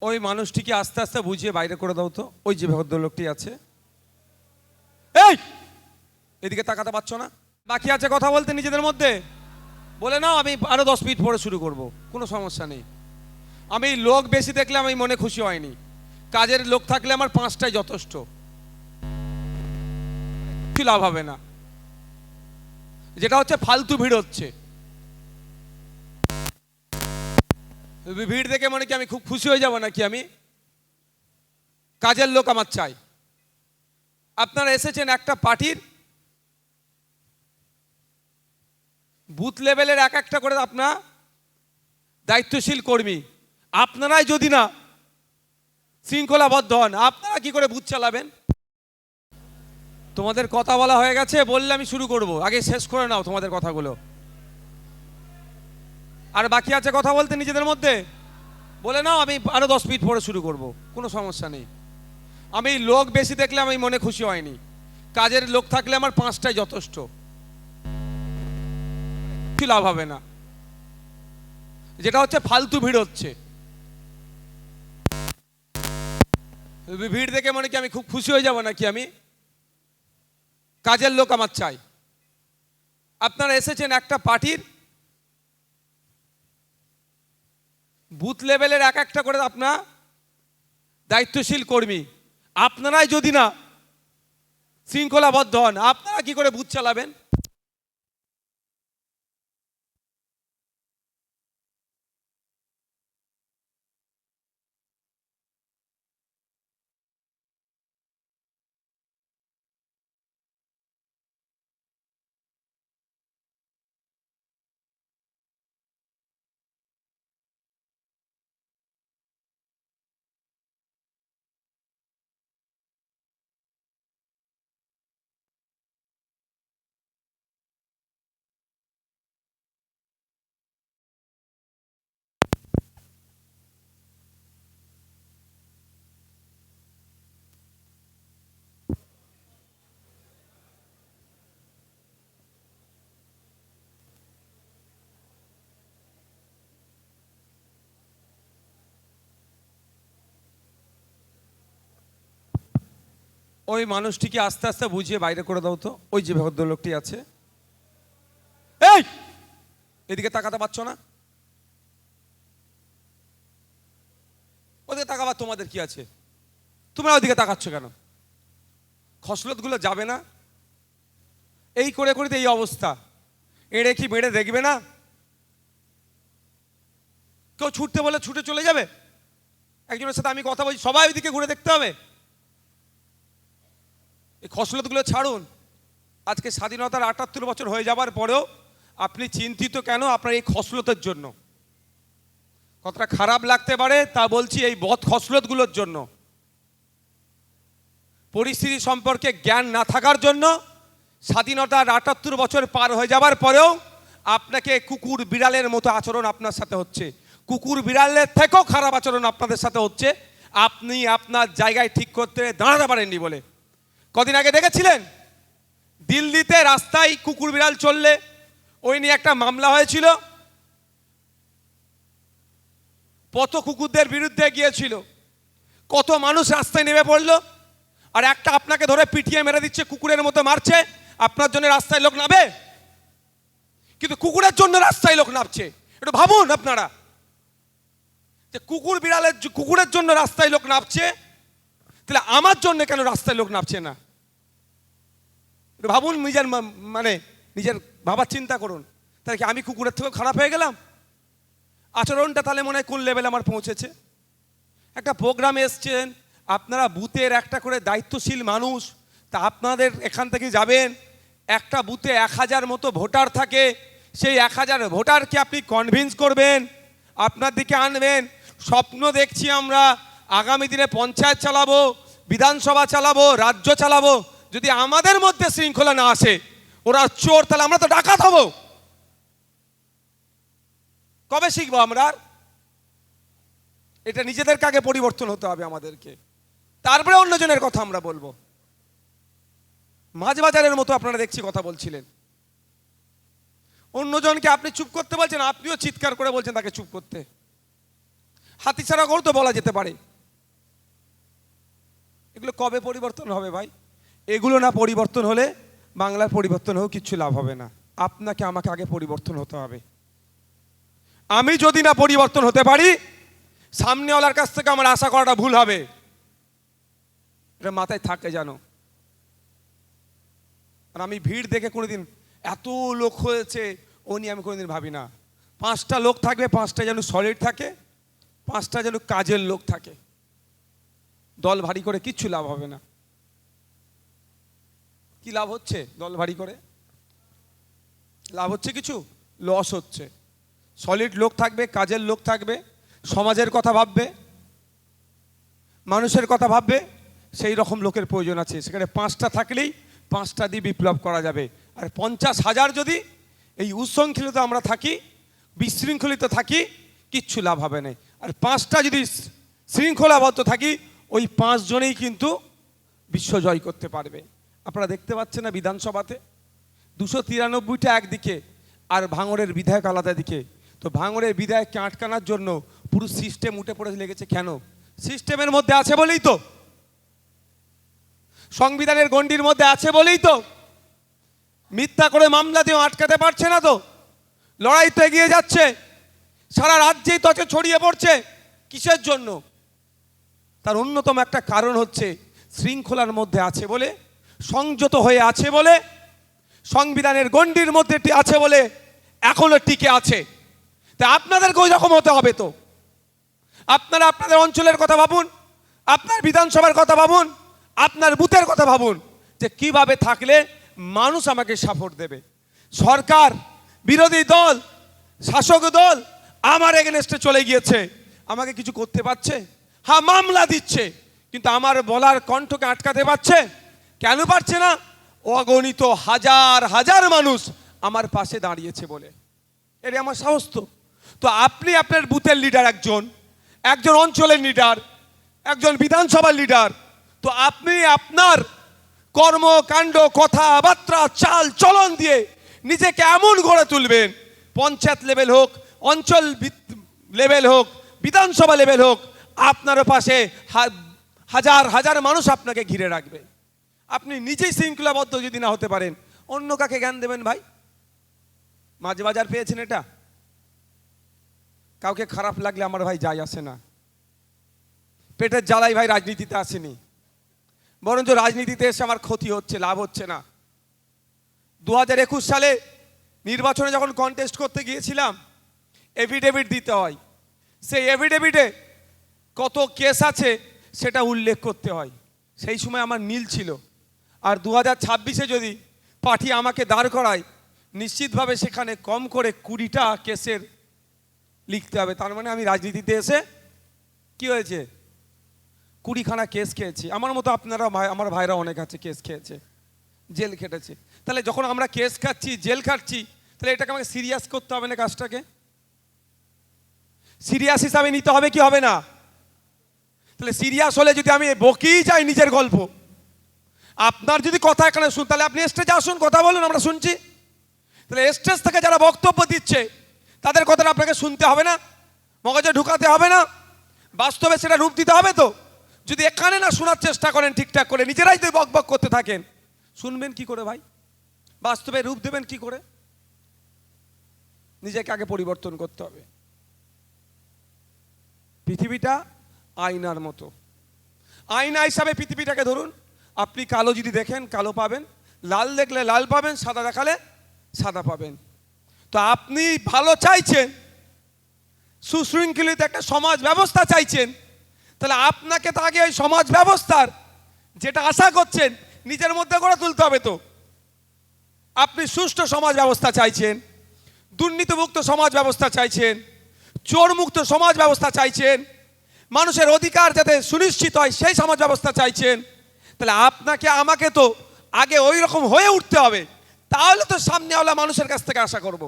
ওই মানুষটিকে আস্তে আস্তে বুঝিয়ে বাইরে করে দাও তো। ওই যে ভদ্রলোকটি আছে, এই এদিকে তাকাতে পারছো না? বাকি আছে কথা বলতে নিজেদের মধ্যে, বলে নাও আমি আরো 10 মিনিট পরে শুরু করব, কোনো সমস্যা নেই। আমি লোক বেশি দেখলে আমি মনে খুশি হয়নি, কাজের লোক থাকলে আমার 5টাই যথেষ্ট, কিছু লাভ হবে না। যেটা হচ্ছে ফালতু ভিড় হচ্ছে, ভিড় দেখে মনে কি আমি খুব খুশি হয়ে যাব নাকি? আমি কাজের লোক আমার চাই। আপনারা এসেছেন একটা পার্টির বুথ লেভেলের এক একটা করে আপনার দায়িত্বশীল কর্মী, আপনারাই যদি না শৃঙ্খলাবদ্ধ হন, আপনারা কি করে বুথ চালাবেন? তোমাদের কথা বলা হয়ে গেছে, বললে আমি শুরু করব, আগে শেষ করে নাও তোমাদের কথাগুলো। আর বাকি আছে কথা বলতে নিজেদের মধ্যে, বলে নাও আমি আরো 10 মিনিট পরে শুরু করব, কোনো সমস্যা নেই। আমি লোক বেশি দেখলে আমি মনে খুশি হয়নি, কাজের লোক থাকলে আমার 5টাই যথেষ্ট, কিছু লাভ হবে না। যেটা হচ্ছে ফালতু ভিড় হচ্ছে, ভিড় দেখে মনে কি আমি খুব খুশি হয়ে যাব নাকি? আমি কাজের লোক আমার চাই। আপনারা এসেছেন একটা পার্টির বুথ লেভেলের এক একটা করে আপনার দায়িত্বশীল কর্মী, আপনারাই যদি না শৃঙ্খলাবদ্ধ হন, আপনারা কি করে বুথ চালাবেন? ওই মানুষটিকে আস্তে আস্তে বুঝিয়ে বাইরে করে দাও তো। ওই যে ভদ্রলোকটি আছে, এই এদিকে তাকাতে পারছো না? ওদিকে তাকাবার তোমাদের কি আছে? তোমরা ওদিকে তাকাচ্ছ কেন? খসলতগুলো যাবে না? এই করে করে তো এই অবস্থা, এড়ে কি বেড়ে দেখবে না? কেউ ছুটতে বলে ছুটে চলে যাবে? একজনের সাথে আমি কথা বলছি, সবাই ওইদিকে ঘুরে দেখতে হবে? এই খসলতগুলো ছাড়ুন। আজকে স্বাধীনতার ৭৮ বছর হয়ে যাবার পরেও আপনি চিন্তিত কেন? আপনার এই খসলতের জন্য। কতটা খারাপ লাগতে পারে তা বলছি, এই বদ খসলতগুলোর জন্য, পরিস্থিতি সম্পর্কে জ্ঞান না থাকার জন্য। স্বাধীনতার ৭৮ বছর পার হয়ে যাবার পরেও আপনাকে কুকুর বিড়ালের মতো আচরণ আপনার সাথে হচ্ছে, কুকুর বিড়ালের থেকেও খারাপ আচরণ আপনাদের সাথে হচ্ছে। আপনি আপনার জায়গায় ঠিক করতে দাঁড়াতে পারেননি বলে। কদিন আগে দেখেছিলেন দিল্লিতে রাস্তায় কুকুর বিড়াল চললে ওই নিয়ে একটা মামলা হয়েছিল, কত কুকুরদের বিরুদ্ধে গিয়েছিল, কত মানুষ রাস্তায় নেমে পড়লো। আর একটা আপনাকে ধরে পিটিয়ে মেরে দিচ্ছে, কুকুরের মতো মারছে, আপনার জন্য রাস্তায় লোক নামবে? কিন্তু কুকুরের জন্য রাস্তায় লোক নামছে। একটু ভাবুন আপনারা, যে কুকুরের জন্য রাস্তায় লোক নামছে, তাহলে আমার জন্য কেন রাস্তায় লোক নামছে না? একটু ভাবুন, নিজের ভাবার চিন্তা করুন। তাহলে কি আমি কুকুরের থেকেও খারাপ হয়ে গেলাম? আচরণটা তাহলে মনে হয় কোন লেভেলে আমার পৌঁছেছে। একটা প্রোগ্রামে এসছেন আপনারা, বুথের একটা করে দায়িত্বশীল মানুষ, তা আপনাদের এখান থেকে যাবেন, একটা বুথে 1000 মতো ভোটার থাকে, সেই 1000 ভোটারকে আপনি কনভিন্স করবেন, আপনার দিকে আনবেন। স্বপ্ন দেখছি আমরা আগামী দিনে পঞ্চায়েত চালাবো, বিধানসভা চালাবো, রাজ্য চালাবো। যদি আমাদের মধ্যে শৃঙ্খলা না আসে, ওরা চোর, তাহলে আমরা তো ডাকাত হব। কবে শিখবো আমরা? এটা নিজেদেরকে আগে পরিবর্তন হতে হবে আমাদেরকে, তারপরে অন্যজনের কথা আমরা বলবো। মাঝবাজারের মতো আপনারা দেখছি কথা বলছিলেন, অন্যজনকে আপনি চুপ করতে বলছেন, আপনিও চিৎকার করে বলছেন তাকে চুপ করতে। হাতিছাড়া গরু তো বলা যেতে পারে। এগুলো কবে পরিবর্তন হবে ভাই? এগুলো না পরিবর্তন হলে বাংলার পরিবর্তন হোক কিচ্ছু লাভ হবে না। আপনাকে আমাকে আগে পরিবর্তন হতে হবে। আমি যদি না পরিবর্তন হতে পারি, সামনেওয়ালার কাছ থেকে আমার আশা করাটা ভুল হবে। এটা মাথায় থাকে জানো। আর আমি ভিড় দেখে কোনোদিন এত লোক হয়েছে ও নিয়ে আমি কোনোদিন ভাবি না। 5টা লোক থাকবে, 5টা যেন সলিড থাকে, 5টা যেন কাজের লোক থাকে। দল ভারী করে কিচ্ছু লাভ হবে না। কি লাভ হচ্ছে দল ভারী করে? লাভ হচ্ছে কিছু? লস হচ্ছে। সলিড লোক থাকবে, কাজের লোক থাকবে, সমাজের কথা ভাববে, মানুষের কথা ভাববে, সেই রকম লোকের প্রয়োজন আছে। সেখানে 5টা থাকলেই 5টা দিয়ে বিপ্লব করা যাবে। আর 50,000 যদি এই উচ্ছৃঙ্খলিত আমরা থাকি, বিশৃঙ্খলিত থাকি, কিচ্ছু লাভ হবে না। আর 5টা যদি শৃঙ্খলাবদ্ধ থাকি, ওই 5 জনেই কিন্তু বিশ্ব জয় করতে পারবে। আপনারা দেখতে পাচ্ছেন না বিধানসভাতে 293টা একদিকে আর ভাঙড়ের বিধায়ক আলাদা দিকে। তো ভাঙড়ের বিধায়ককে আটকানোর জন্য পুরো সিস্টেম উঠে পড়ে লেগেছে। কেন? সিস্টেমের মধ্যে আছে বলেই তো, সংবিধানের গণ্ডির মধ্যে আছে বলেই তো। মিথ্যা করে মামলা দিয়ে আটকাতে পারছে না তো। লড়াই তো এগিয়ে যাচ্ছে, সারা রাজ্যেই তো ছড়িয়ে পড়ছে। কিসের জন্য? তার অন্যতম একটা কারণ হচ্ছে শৃঙ্খলার মধ্যে আছে বলে, সংযত হয়ে আছে বলে, সংবিধানের গণ্ডির মধ্যে আছে বলে এখনো টিকে আছে। তা আপনাদেরকে ওই রকম হতে হবে তো। আপনারা আপনাদের অঞ্চলের কথা ভাবুন, আপনার বিধানসভার কথা ভাবুন, আপনার বুথের কথা ভাবুন, যে কিভাবে থাকলে মানুষ আমাকে সাপোর্ট দেবে। সরকার, বিরোধী দল, শাসক দল আমার এগেনস্টে চলে গিয়েছে, আমাকে কিছু করতে পারছে? হ্যাঁ, মামলা দিচ্ছে, কিন্তু আমার বলার কণ্ঠকে আটকাতে পারছে? কেন পারছে না? অগণিত হাজার হাজার মানুষ আমার পাশে দাঁড়িয়েছে বলে। এর আমার সাহস তো। তো আপনি আপনার বুথের লিডার, একজন অঞ্চলের লিডার, একজন বিধানসভার লিডার। তো আপনি আপনার কর্মকাণ্ড, কথাবার্তা, চাল চলন দিয়ে নিজেকে এমন গড়ে তুলবেন, পঞ্চায়েত লেভেল হোক, অঞ্চল লেভেল হোক, বিধানসভা লেভেল হোক, আপনার পাশে হাজার হাজার মানুষ আপনাকে ঘিরে রাখবে। আপনি নিজেই শৃঙ্খলাবদ্ধ যদি না হতে পারেন, অন্য কাকে জ্ঞান দেবেন ভাই? মাঝ বাজার পেয়েছেন এটা? কাউকে খারাপ লাগলে আমার ভাই যায় আসে না। পেটের জ্বালাই ভাই রাজনীতিতে আসেনি, বরঞ্চ রাজনীতিতে এসে আমার ক্ষতি হচ্ছে, লাভ হচ্ছে না। 2021 সালে নির্বাচনে যখন কন্টেস্ট করতে গিয়েছিলাম, এফিডেভিট দিতে হয়। সেই এফিডেভিটে কত কেস আছে সেটা উল্লেখ করতে হয়। সেই সময় আমার নীল ছিল। আর 2026-এ যদি পার্টি আমাকে দাঁড় করায়, নিশ্চিতভাবে সেখানে কম করে 20টা কেসের লিখতে হবে। তার মানে আমি রাজনীতিতে এসে কি হয়েছে, 20খানা কেস খেয়েছি। আমার মতো আপনারা আমার ভাইরা অনেক আছে কেস খেয়েছে, জেল খেটেছে। তাহলে যখন আমরা কেস খাচ্ছি, জেল খাচ্ছি, তাহলে এটাকে আমাকে সিরিয়াস করতে হবে না? কাজটাকে সিরিয়াস হিসাবে নিতে হবে কি হবে না? তাহলে সিরিয়াস হলে যদি আমি বকেই যাই নিজের গল্প, আপনার যদি কথা এখানে শুন, তাহলে আপনি স্টেজে আসুন, কথা বলুন, আমরা শুনছি। তাহলে স্টেজ থেকে যারা বক্তব্য দিচ্ছে তাদের কথাটা আপনাকে শুনতে হবে না? মগজে ঢুকাতে হবে না? বাস্তবে সেটা রূপ দিতে হবে তো। যদি এখানে না শোনার চেষ্টা করেন ঠিকঠাক করে, নিজেরাই যদি বক বক করতে থাকেন, শুনবেন কি করে ভাই? বাস্তবে রূপ দেবেন কি করে? নিজেকে আগে পরিবর্তন করতে হবে। পৃথিবীটা আয়নার মতো, আয়না হিসাবে পৃথিবীটাকে ধরুন। আপনি কালো যদি দেখেন কালো পাবেন, লাল দেখলে লাল পাবেন, সাদা দেখালে সাদা পাবেন। তো আপনি ভালো চাইছেন, সুশৃঙ্খলিত একটা সমাজ ব্যবস্থা চাইছেন, তাহলে আপনাকে তো আগে ওই সমাজ ব্যবস্থার যেটা আশা করছেন নিজের মধ্যে গড়ে তুলতে হবে তো। আপনি সুষ্ঠু সমাজ ব্যবস্থা চাইছেন, দুর্নীতিমুক্ত সমাজ ব্যবস্থা চাইছেন, চোরমুক্ত সমাজ ব্যবস্থা চাইছেন, মানুষের অধিকার যাতে সুনিশ্চিত হয় সেই সমাজ ব্যবস্থা চাইছেন, তাহলে আপনাকে আমাকে তো আগে ওই রকম হয়ে উঠতে হবে। তাহলে তো সামনেওয়ালা মানুষের কাছ থেকে আশা করব।